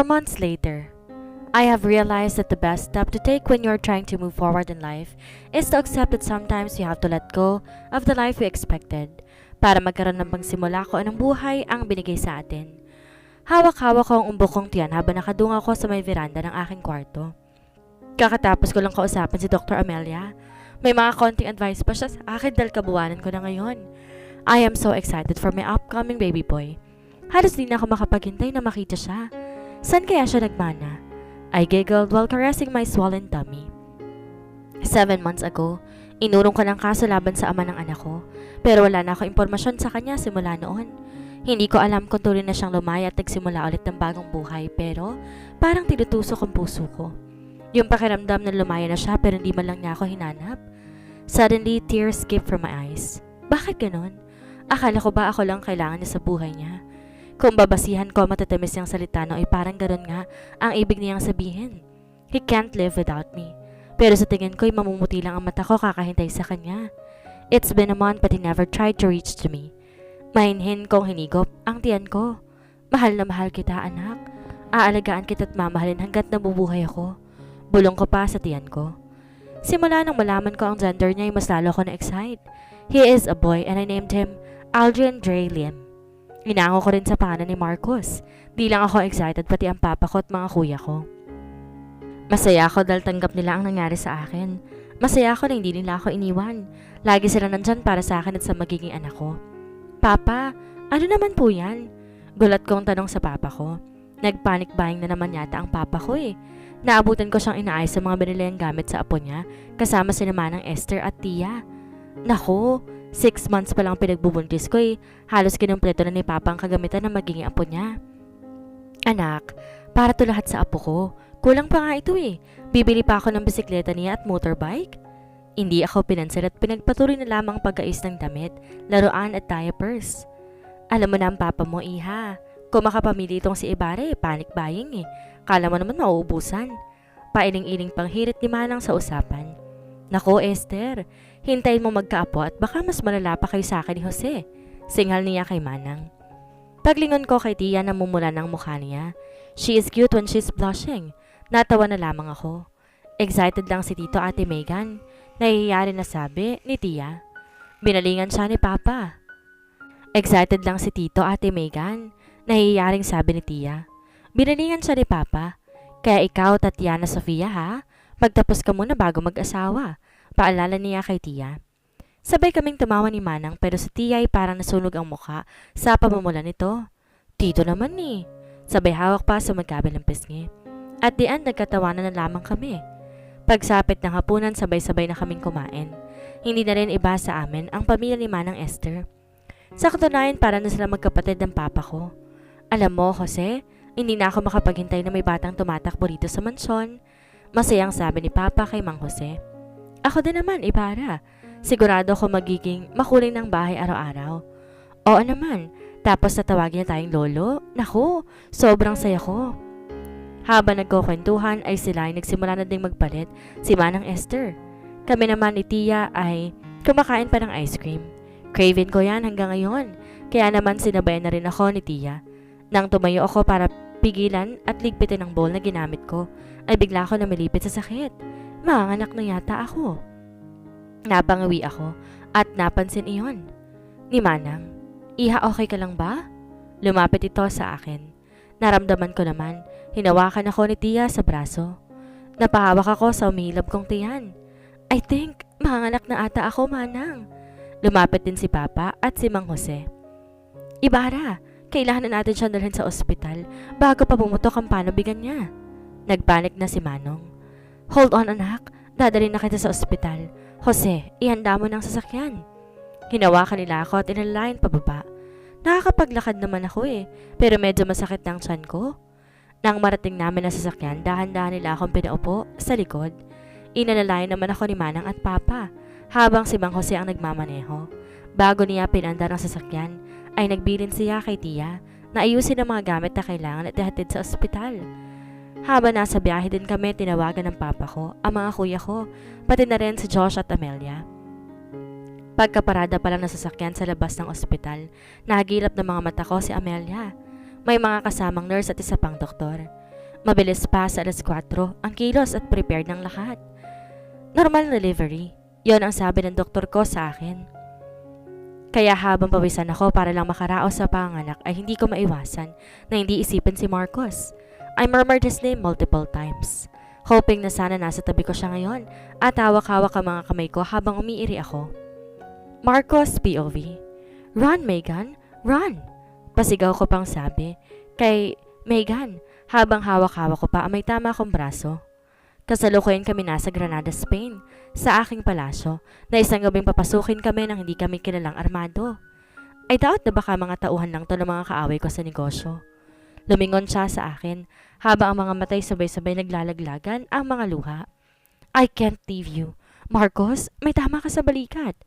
4 months later, I have realized that the best step to take when you're trying to move forward in life is to accept that sometimes you have to let go of the life we expected para magkaroon ng pagsimula kung anong buhay ang binigay sa atin. Hawak-hawak ko ang umbok kong tiyan habang nakadunga ko sa may veranda ng aking kwarto. Kakatapos ko lang kausapin si Dr. Amelia. May mga konting advice pa siya sa akin dahil kabuwanan ko na ngayon. I am so excited for my upcoming baby boy. Halos di na ako makapaghintay na makita siya. Saan kaya siya nagmana? I giggled while caressing my swollen tummy. 7 months ago, inurong ko ng kaso laban sa ama ng anak ko, pero wala na ako impormasyon sa kanya simula noon. Hindi ko alam kung tuloy na siyang lumaya at nagsimula ulit ng bagong buhay, pero parang tinutusok ang puso ko. Yung pakiramdam na lumaya na siya pero hindi man lang niya ako hinanap. Suddenly, tears skipped from my eyes. Bakit ganon? Akala ko ba ako lang kailangan niya sa buhay niya? Kung babasihan ko matatamis niyang salita no ay parang ganon nga ang ibig niyang sabihin. He can't live without me. Pero sa tingin ko'y mamumuti lang ang mata ko kakahintay sa kanya. It's been a month but he never tried to reach to me. Mahinhin kong hinigop ang tiyan ko. Mahal na mahal kita, anak. Aalagaan kita at mamahalin hanggat nabubuhay ako. Bulong ko pa sa tiyan ko. Simula nang malaman ko ang gender niya ay mas lalo ko na-excite. He is a boy and I named him Aldrin Dre Lim. Inango ko rin sa pangalan ni Marcos. Di lang ako excited pati ang papa ko at mga kuya ko. Masaya ako dahil tanggap nila ang nangyari sa akin. Masaya ako na hindi nila ako iniwan. Lagi sila nandyan para sa akin at sa magiging anak ko. Papa, ano naman po yan? Gulat kong tanong sa papa ko. Nagpanic buying na naman yata ang papa ko eh. Naabutan ko siyang inaayos sa mga binilayang gamit sa apo niya kasama si Manang Esther at Tia. Nako, 6 months pa lang pinagbubuntis ko eh. Halos kinumpleto na ni papa ang kagamitan ng magiging apo niya. Anak, para to lahat sa apo ko. Kulang pa nga ito eh. Bibili pa ako ng bisikleta niya at motorbike. Hindi ako pinansin at pinagpatuloy na lamang pag-ayos ng damit, laruan at diapers. Alam mo na ang papa mo, iha. Kung makapamili itong si Ibarra, panic buying eh. Kala mo naman mauubusan. Pailing-iling pang hirit ni Manang sa usapan. Nako Esther, hintayin mo magkaapo at baka mas malala pa kayo sa akin ni Jose. Singhal niya kay Manang. Paglingon ko kay Tia na mumula ng mukha niya. She is cute when she's blushing. Natawa na lamang ako. Excited lang si Tito Ate Megan. Nahihiyari na sabi ni Tia. Binalingan siya ni Papa. Excited lang si Tito Ate Megan. Nahihiyaring sabi ni Tia. Binalingan siya ni Papa. Kaya ikaw, Tatiana Sofia ha? Magtapos ka muna bago mag-asawa. Paalala niya kay Tia. Sabay kaming tumawa ni Manang pero sa Tia ay parang nasunog ang mukha sa pamumula nito. Tito naman eh. Sabay hawak pa sa magkabilang pisngi. At di end nagkatawanan na lamang kami. Pagsapit ng hapunan sabay-sabay na kaming kumain. Hindi na rin iba sa amin ang pamilya ni Manang Esther. Sa katunayan para na sila magkapatid ng papa ko. Alam mo Jose, hindi na ako makapaghintay na may batang tumatakbo rito sa mansyon. Masayang sabi ni Papa kay Mang Jose. Ako din naman, Ibarra. Sigurado ako magiging makuling ng bahay araw-araw. Oo naman, tapos tatawagin na tayong lolo. Naku, sobrang saya ko. Habang nagkukwentuhan ay sila ay nagsimula na ding magpalit si Manang Esther. Kami naman ni Tia ay kumakain pa ng ice cream. Craving ko yan hanggang ngayon, kaya naman sinabayan na rin ako ni Tia. Nang tumayo ako para pigilan at ligpitin ang bowl na ginamit ko, ay bigla ako namilipit sa sakit. Manganak na yata ako. Napangawi ako at napansin iyon. Ni Manang, Iha okay ka lang ba? Lumapit ito sa akin. Naramdaman ko naman, hinawakan ako ni Tia sa braso. Napahawak ako sa umihilab kong tiyan. I think, manganak na ata ako, Manang. Lumapit din si Papa at si Mang Jose. Ibarra, kailangan na natin siyang dalhin sa ospital bago pa bumutok ang panubigan niya. Nagpanik na si Manong. Hold on anak, dadalhin na kita sa ospital. Jose, ihanda mo ng sasakyan. Hinawakan nila ako at inalalayan pababa. Nakakapaglakad naman ako eh, pero medyo masakit ng tiyan ko. Nang marating namin ang sasakyan, dahan-dahan nila akong pinaupo sa likod. Inalalayan naman ako ni Manang at Papa, habang si Mang Jose ang nagmamaneho. Bago niya pinandar ang sasakyan, ay nagbilin siya kay Tia na ayusin ang mga gamit na kailangan at ihatid sa ospital. Habang nasa biyahe din kami, tinawagan ng Papa ko, ang mga kuya ko, pati na rin si Josh at Amelia. Pagkaparada pa lang ng sasakyan sa labas ng ospital, nahagilap ng mga mata ko si Amelia. May mga kasamang nurse at isa pang doktor. Mabilis pa sa 4:00 ang kilos at prepared ng lahat. Normal delivery, yon ang sabi ng doktor ko sa akin. Kaya habang pawisan ako para lang makaraos sa panganak ay hindi ko maiwasan na hindi isipin si Marcos. I murmured his name multiple times, hoping na sana nasa tabi ko siya ngayon at hawak-hawak ang mga kamay ko habang umiiri ako. Marcos POV. Run, Megan! Run! Pasigaw ko pang sabi kay Megan habang hawak-hawak ko pa ang may tama akong braso. Kasalukuyan kami nasa Granada, Spain, sa aking palasyo na isang gabing papasukin kami nang hindi kami kilalang armado. I doubt na baka mga tauhan lang to ng mga kaaway ko sa negosyo. Lumingon siya sa akin habang ang mga matay sabay-sabay naglalaglagan ang mga luha. I can't leave you. Marcos, may tama ka sa balikat.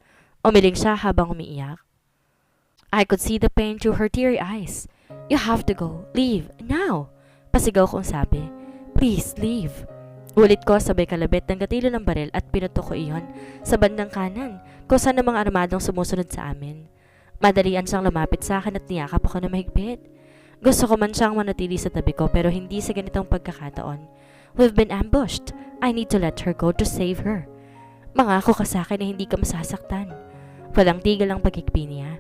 Umiling siya habang umiiyak. I could see the pain through her teary eyes. You have to go. Leave. Now. Pasigaw kong sabi. Please, leave. Ulit ko sabay kalabit ng gatilo ng baril at pinutok ko iyon sa bandang kanan kung saan ang mga armadong sumusunod sa amin. Madalian siyang lumapit sa akin at niyakap ako na mahigpit. Gusto ko man siyang manatili sa tabi ko pero hindi sa ganitong pagkakataon. We've been ambushed. I need to let her go to save her. Mangako ka sa akin na hindi ka masasaktan. Walang tigil ang paghigpi niya.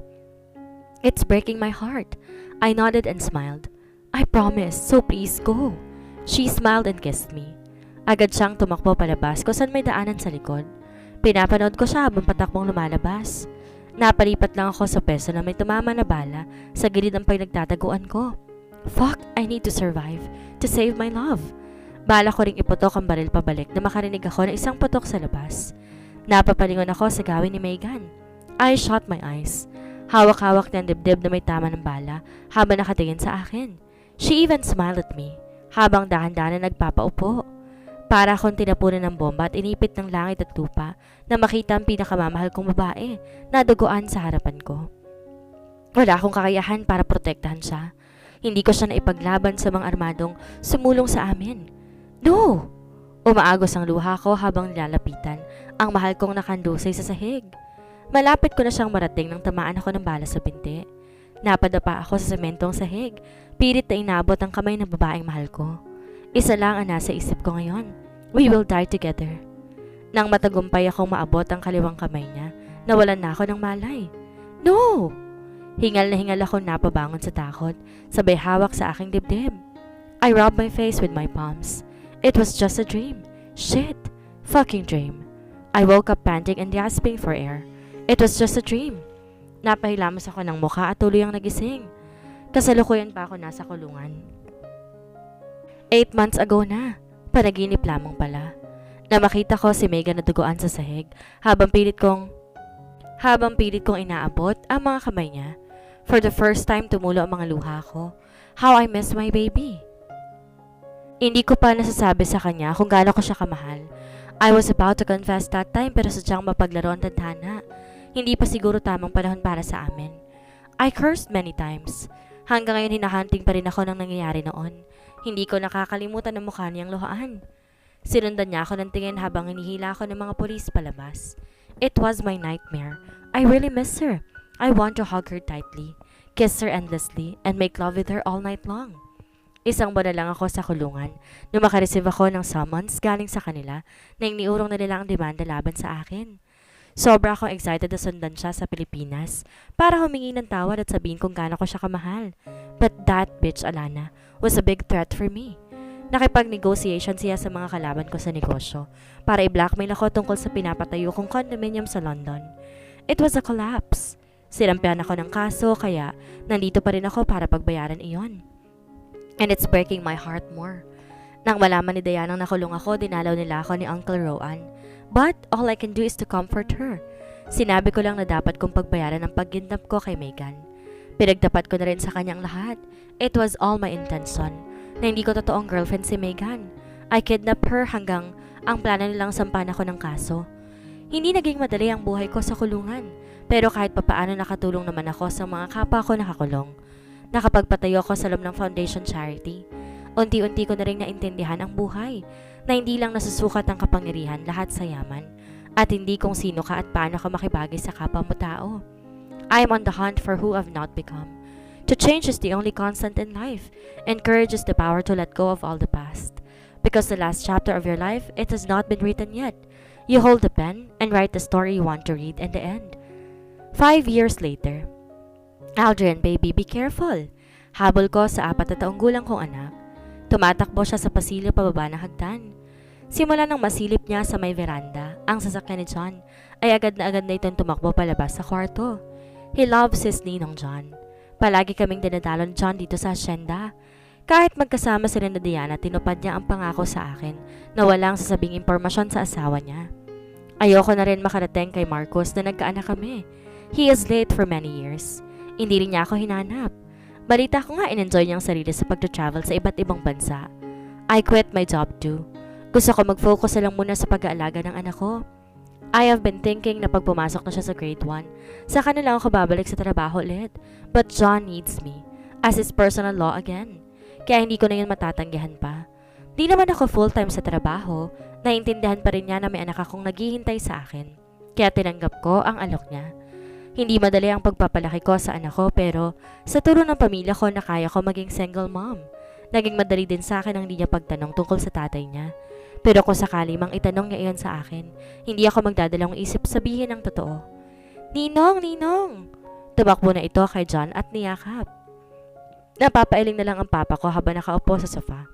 It's breaking my heart. I nodded and smiled. I promise, so please go. She smiled and kissed me. Agad siyang tumakbo palabas kung saan may daanan sa likod. Pinapanood ko siya habang patakbong lumalabas. Napalipat lang ako sa peso na may tumama na bala sa gilid ng pinagtataguan ko. Fuck, I need to survive to save my love. Bala ko ring iputok ang baril pabalik na makarinig ako ng isang putok sa labas. Napapalingon ako sa gawin ni Megan. I shut my eyes. Hawak-hawak niya ang dibdib na may tama ng bala habang nakatingin sa akin. She even smiled at me habang dahan-dahan na nagpapaupo. Para akong tinapunan ng bomba at inipit ng langit at lupa na makita ang pinakamamahal kong babae na duguan sa harapan ko. Wala akong kakayahan para protektahan siya. Hindi ko siya naipaglaban sa mga armadong sumulong sa amin. No! Umaagos ang luha ko habang nilalapitan ang mahal kong nakandusay sa sahig. Malapit ko na siyang marating nang tamaan ako ng bala sa binti. Napadapa ako sa sementong sahig, pilit na inabot ang kamay ng babaeng mahal ko. Isa lang ang nasa isip ko ngayon. We will die together. Nang matagumpay akong maabot ang kaliwang kamay niya, nawalan na ako ng malay. No! Hingal na hingal ako napabangon sa takot, sabay hawak sa aking dibdib. I rubbed my face with my palms. It was just a dream. Shit. Fucking dream. I woke up panting and gasping for air. It was just a dream. Napahilamos ako ng mukha at tuloy ang nagising. Kasalukuyan pa ako nasa kulungan. 8 months ago na. Panaginip lamang pala. Na makita ko si Megan na duguan sa sahig habang pilit kong inaabot ang mga kamay niya. For the first time tumulo ang mga luha ko. How I miss my baby. Hindi ko pa nasasabi sa kanya kung gaano ko siya kamahal. I was about to confess that time pero sadyang mapaglaro ang tadhana. Hindi pa siguro tamang panahon para sa amin. I cursed many times. Hanggang ngayon hinahanting pa rin ako ng nangyayari noon. Hindi ko nakakalimutan ang mukha niyang luhaan. Sinundan niya ako ng tingin habang hinihila ako ng mga pulis palabas. It was my nightmare. I really miss her. I want to hug her tightly, kiss her endlessly, and make love with her all night long. Isang buwan na lang ako sa kulungan nung makareceive ako ng summons galing sa kanila na iniurong na nila ang demanda laban sa akin. Sobra akong excited na sundan siya sa Pilipinas para humingi ng tawad at sabihin kung gaano ko siya kamahal. But that bitch Alana was a big threat for me. Nakipag-negotiation siya sa mga kalaban ko sa negosyo para i-blackmail ako tungkol sa pinapatayo kong condominium sa London. It was a collapse. Sinampihan ako ng kaso kaya nandito pa rin ako para pagbayaran iyon. And it's breaking my heart more. Nang malaman ni Diana nakulong ako, dinalaw nila ako ni Uncle Rowan. But all I can do is to comfort her. Sinabi ko lang na dapat kong pagbayaran ang pagkidnap ko kay Megan. Pinagdapat ko na rin sa kanyang lahat. It was all my intention na hindi ko totoong girlfriend si Megan. I kidnapped her hanggang ang plano nilang sampahan ako ng kaso. Hindi naging madali ang buhay ko sa kulungan. Pero kahit papaano nakatulong naman ako sa mga kapwa ko nakakulong. Nakapagpatayo ako sa loob ng foundation charity. Unti-unti ko na rin naintindihan ang buhay na hindi lang nasusukat ang kapangyarihan lahat sa yaman at hindi kung sino ka at paano ka makibagay sa kapwa mo tao. I am on the hunt for who I've not become. To change is the only constant in life, and courage is the power to let go of all the past. Because the last chapter of your life, it has not been written yet. You hold the pen and write the story you want to read in the end. 5 years later. Aldrin, baby, be careful. Habol ko sa 4 na taong gulang kong anak. Tumatakbo siya sa pasilyo pababa ng hagdan. Simula nang masilip niya sa may veranda, ang sasakyan ni John ay agad na itong tumakbo palabas sa kwarto. He loves his ninong John. Palagi kaming dinadalo ni John dito sa asyenda. Kahit magkasama sila na Diana, tinupad niya ang pangako sa akin na walang sasabing impormasyon sa asawa niya. Ayoko na rin makarating kay Marcos na nagkaanak kami. He is late for many years. Hindi rin niya ako hinanap. Balita ko nga in-enjoy niyang sarili sa pag-travel sa iba't ibang bansa. I quit my job too. Gusto ko mag-focus na lang muna sa pag-aalaga ng anak ko. I have been thinking na pag pumasok na siya sa grade 1, saka na lang ako babalik sa trabaho ulit. But John needs me as his personal law again. Kaya hindi ko na yun matatanggihan pa. Di naman ako full-time sa trabaho, naiintindihan pa rin niya na may anak akong naghihintay sa akin. Kaya tinanggap ko ang alok niya. Hindi madali ang pagpapalaki ko sa anak ko pero sa turo ng pamilya ko na kaya ko maging single mom. Naging madali din sa akin ang hindi niya pagtanong tungkol sa tatay niya. Pero kung sakali mang itanong niya iyon sa akin, hindi ako magdadalawang isip sabihin ang totoo. Ninong, Ninong! Tumakbo na ito kay John at niyakap. Napapailing na lang ang papa ko habang nakaupo sa sofa.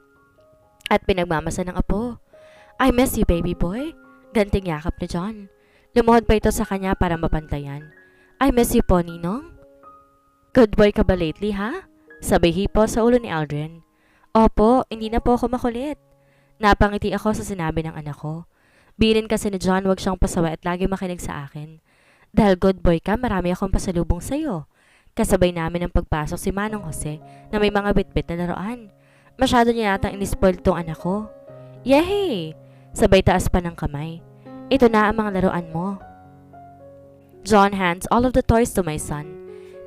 At pinagmamasa ng apo. I miss you, baby boy. Ganting yakap ni John. Lumuhod pa ito sa kanya para mapantayan. I miss you po, Ninong. Good boy ka ba lately, ha? Sabay hipo sa ulo ni Aldrin. Opo, hindi na po ako makulit. Napangiti ako sa sinabi ng anak ko. Bilin kasi ni John wag siyang pasawa at lagi makinig sa akin. Dahil good boy ka, marami akong pasalubong sa'yo. Kasabay namin ang pagpasok si Manong Jose na may mga bitbit na laruan. Masyado niya yatang inispoil tong anak ko. Yehey! Sabay taas pa ng kamay. Ito na ang mga laruan mo. John hands all of the toys to my son.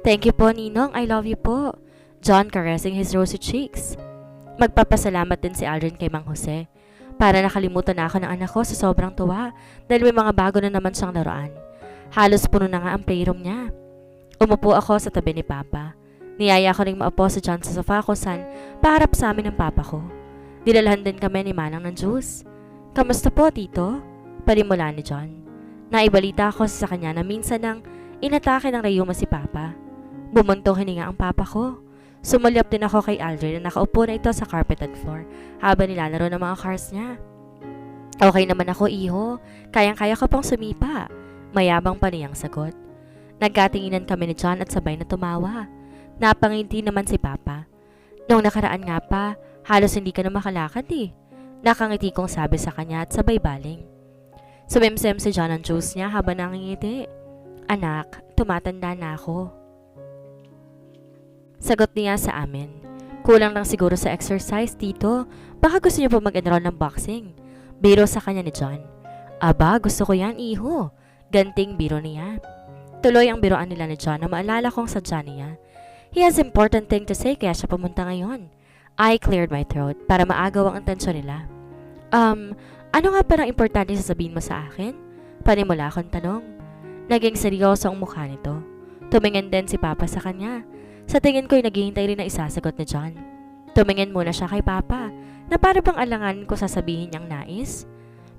Thank you po, Ninong. I love you po. John caressing his rosy cheeks. Magpapasalamat din si Aldrin kay Mang Jose. Para nakalimutan na ako ng anak ko sa sobrang tuwa dahil may mga bago na naman siyang laruan. Halos puno na nga ang playroom niya. Umupo ako sa tabi ni Papa. Niyaya ko ring maupo si John sa sofa ko san paharap sa amin ng Papa ko. Dinalhan din kami ni Manang ng juice. Kamusta po, Tito? Palimula ni John. Naibalita ko sa kanya na minsan nang inatake ng rayuma si Papa. Bumuntong hininga ang Papa ko. Sumulyap din ako kay Aldrin na nakaupo na ito sa carpeted floor habang nilalaro ng mga cars niya. Okay naman ako, iho. Kayang-kaya ko pang sumipa. Mayabang pa niyang sagot. Nagkatinginan kami ni John at sabay na tumawa. Napangiti naman si Papa. Noong nakaraan nga pa, halos hindi ka na makalakad eh. Nakangiti kong sabi sa kanya at sabay baling. Sumimsim si John ang juice niya habang nangingiti. Anak, tumatanda na ako. Sagot niya sa amin. Kulang lang siguro sa exercise, Tito. Baka gusto niyo pa mag-enroll ng boxing. Biro sa kanya ni John. Aba, gusto ko yan, iho. Ganting biro niya. Tuloy ang biroan nila ni John na maalala kong sadya niya. He has important thing to say kaya siya pumunta ngayon. I cleared my throat para maagaw ang atensyon nila. Ano nga parang importante sasabihin mo sa akin? Panimula akong tanong. Naging seryoso ang mukha nito. Tumingin din si Papa sa kanya. Sa tingin ko'y naghihintay rin na isasagot ni John. Tumingin muna siya kay Papa na para bang alangan ko sasabihin niyang nais.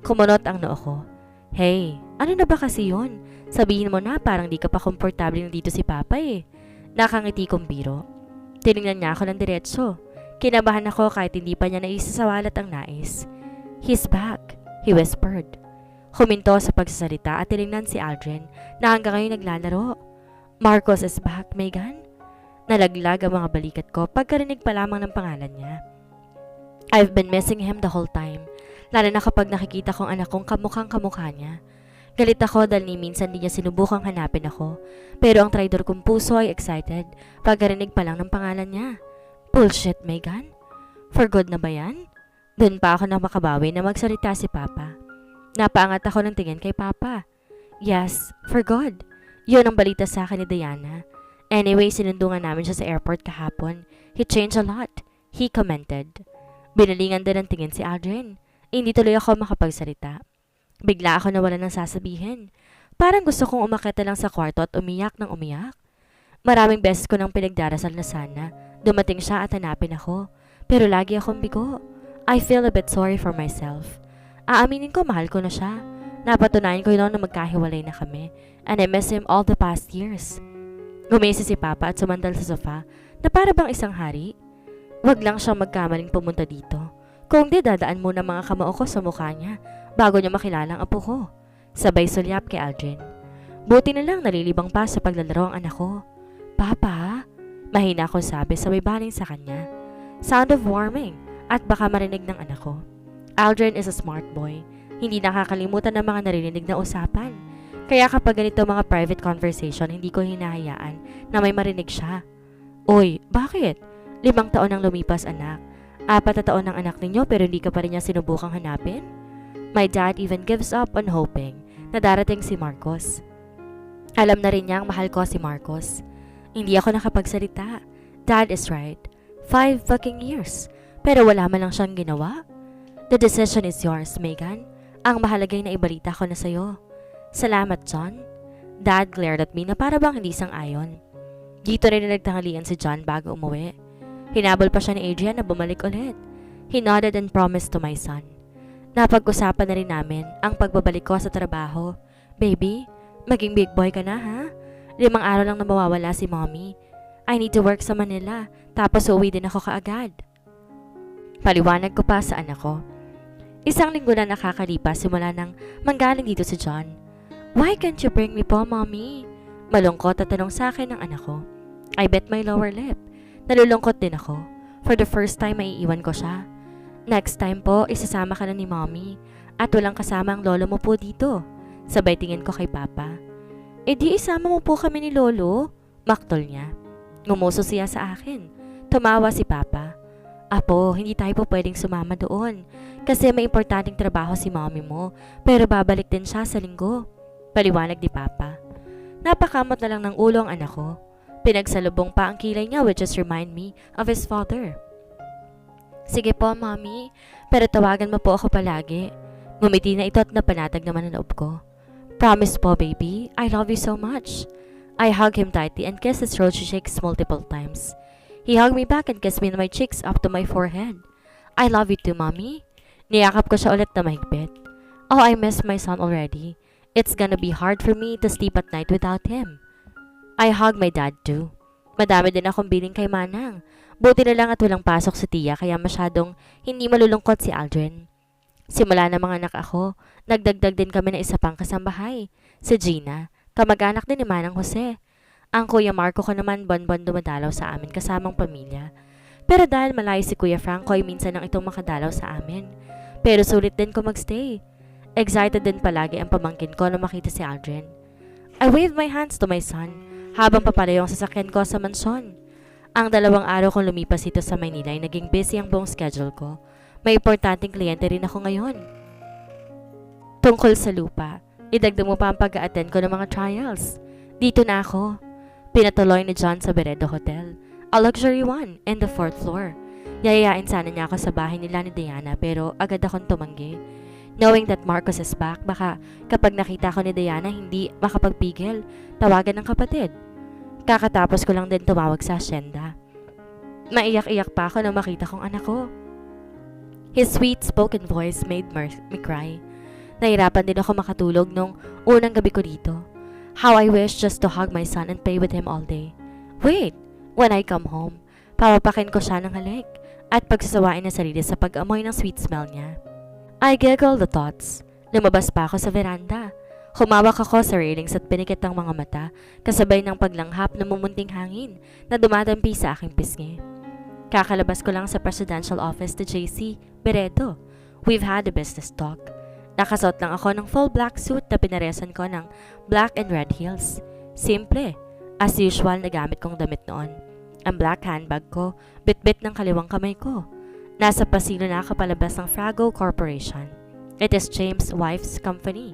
Kumunot ang noo ko. Hey, ano na ba kasi yun? Sabihin mo na parang di ka pa komportable dito si Papa eh. Nakangiti kong biro. Tinignan niya ako ng diretso. Kinabahan ako kahit hindi pa niya naisasawalat ang nais. He's back, he whispered. Huminto sa pagsasalita at tinignan si Aldrin na hanggang ngayon naglalaro. Marcos is back, Megan. Nalaglag ang mga balikat ko pagkarinig pa lamang ng pangalan niya. I've been missing him the whole time, lalo na kapag nakikita kong anak kong kamukhang kamukha niya. Galit ako dahil ni minsan di niya sinubukang hanapin ako, pero ang traidor kong puso ay excited pagkarinig pa lang ng pangalan niya. Bullshit, Megan? For good na ba yan? Doon pa ako na makabawi na magsalita si Papa. Napaangat ako ng tingin kay Papa. Yes, for good. Yun ang balita sa akin ni Diana. Anyway, sinundungan namin siya sa airport kahapon. He changed a lot, he commented. Binalingan din ang tingin si Aldrin. Hindi tuloy ako makapagsalita. Bigla ako nawala ng sasabihin. Parang gusto kong umakyat lang sa kwarto at umiyak ng umiyak. Maraming beses ko nang pinagdarasal na sana dumating siya at hanapin ako. Pero lagi akong bigo. I feel a bit sorry for myself. Aaminin ko mahal ko na siya. Napatunayan ko yun na magkahiwalay na kami. And I miss him all the past years. Gumisi si Papa at sumandal sa sofa na para bang isang hari. Wag lang siyang magkamaling pumunta dito. Kung di, dadaan muna mga kamao ko sa mukha niya bago niya makilala ang apo ko. Sabay sulyap kay Aldrin. Buti na lang nalilibang pa sa paglalaro ang anak ko. Papa? Mahina akong sabi sabay baling sa kanya. Sound of warming at baka marinig ng anak ko. Aldrin is a smart boy. Hindi nakakalimutan ng mga narinig na usapan. Kaya kapag ganito mga private conversation, hindi ko hinahayaan na may marinig siya. Oy, bakit? 5 taon ang lumipas, anak. 4 na taon ang anak ninyo pero hindi ka pa rin niya sinubukang hanapin? My dad even gives up on hoping na darating si Marcos. Alam na rin niyang mahal ko si Marcos. Hindi ako nakapagsalita. Dad is right. 5 fucking years. Pero wala man lang siyang ginawa. The decision is yours, Megan. Ang mahalagay na ibalita ko na sa'yo. Salamat, John. Dad glared at me na para bang hindi sang-ayon. Dito rin na nagtanghalian si John bago umuwi. Hinabol pa siya ni Adrian na bumalik ulit. He nodded and promised to my son. Napag-usapan na rin namin ang pagbabalik ko sa trabaho. Baby, maging big boy ka na, ha? 5 araw lang na mawawala si mommy. I need to work sa Manila, tapos uuwi din ako kaagad. Paliwanag ko pa sa anak ko. 1 linggo na nakakalipas simula nang manggaling dito si John. Why can't you bring me po, mommy? Malungkot at tanong sa akin ng anak ko. I bit my lower lip. Nalulungkot din ako. For the first time, maiiwan ko siya. Next time po, isasama ka na ni mommy. At walang kasama ang lolo mo po dito. Sabay tingin ko kay Papa. E di isama mo po kami ni Lolo. Maktol niya. Ngumuso siya sa akin. Tumawa si Papa. Apo, hindi tayo po pwedeng sumama doon. Kasi may importanteng trabaho si mommy mo. Pero babalik din siya sa linggo. Paliwanag ni Papa. Napakamot na lang ng ulo ang anak ko. Pinagsalubong pa ang kilay niya which just remind me of his father. Sige po, mommy. Pero tawagan mo po ako palagi. Ngumiti na ito at napanatag naman ang loob ko. Promise po, baby. I love you so much. I hug him tightly and kiss his rosy cheeks multiple times. He hugged me back and kissed me on my cheeks up to my forehead. I love you too, mommy. Niyakap ko siya ulit na mahigpit. Oh, I miss my son already. It's gonna be hard for me to sleep at night without him. I hug my dad too. Madami din akong biling kay Manang. Buti na lang at walang pasok si Tia kaya masyadong hindi malulungkot si Aldrin. Simula na mga anak ako, nagdagdag din kami ng isa pang kasambahay, si Gina, kamag-anak din ni Manang Jose. Ang Kuya Marco ko naman buwan-buwan dumadalaw sa amin kasamang pamilya. Pero dahil malayo si Kuya Franco ay minsan nang itong makadalaw sa amin. Pero sulit din ko magstay. Excited din palagi ang pamangkin ko na makita si Aldrin. I waved my hands to my son habang papalayo ang sasakyan ko sa mansyon. Ang 2 araw kong lumipas dito sa Maynila ay naging busy ang buong schedule ko. May importanteng kliyente rin ako ngayon. Tungkol sa lupa, idagdag mo pa ang pag-a-attend ko ng mga trials. Dito na ako. Pinatuloy ni John sa Beredo Hotel, a luxury one in the 4th floor. Yayayain sana niya ako sa bahay nila ni Diana pero agad akong tumanggi. Knowing that Marcos is back, baka kapag nakita ko ni Diana hindi makapagpigil, tawagan ng kapatid. Kakatapos ko lang din tumawag sa asyenda. Maiyak-iyak pa ako nang makita kong anak ko. His sweet spoken voice made me cry. Nahirapan din ako makatulog nung unang gabi ko dito. How I wish just to hug my son and play with him all day. Wait, when I come home, papapakin ko siya ng halik at pagsasawain ng sarili sa pag-amoy ng sweet smell niya. I giggled the thoughts. Lumabas pa ako sa veranda. Humawak ako sa railings at pinikit ang mga mata kasabay ng paglanghap ng mumunting hangin na dumadampi sa aking pisngi. Kakalabas ko lang sa presidential office to JC Beredo. We've had a business talk. Nakasuot lang ako ng full black suit na pinaresan ko ng black and red heels. Simple, as usual na gamit kong damit noon. Ang black handbag ko, bit-bit ng kaliwang kamay ko. Nasa pasilyo na kapalabas ng Frago Corporation. It is James' wife's company.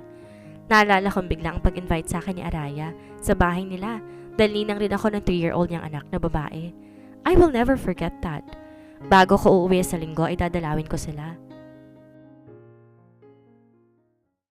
Naalala kong bigla ang pag-invite sa akin ni Araya sa bahay nila dahil ninang rin ako ng 3-year-old niyang anak na babae. I will never forget that. Bago ko uuwi sa linggo ay dadalawin ko sila.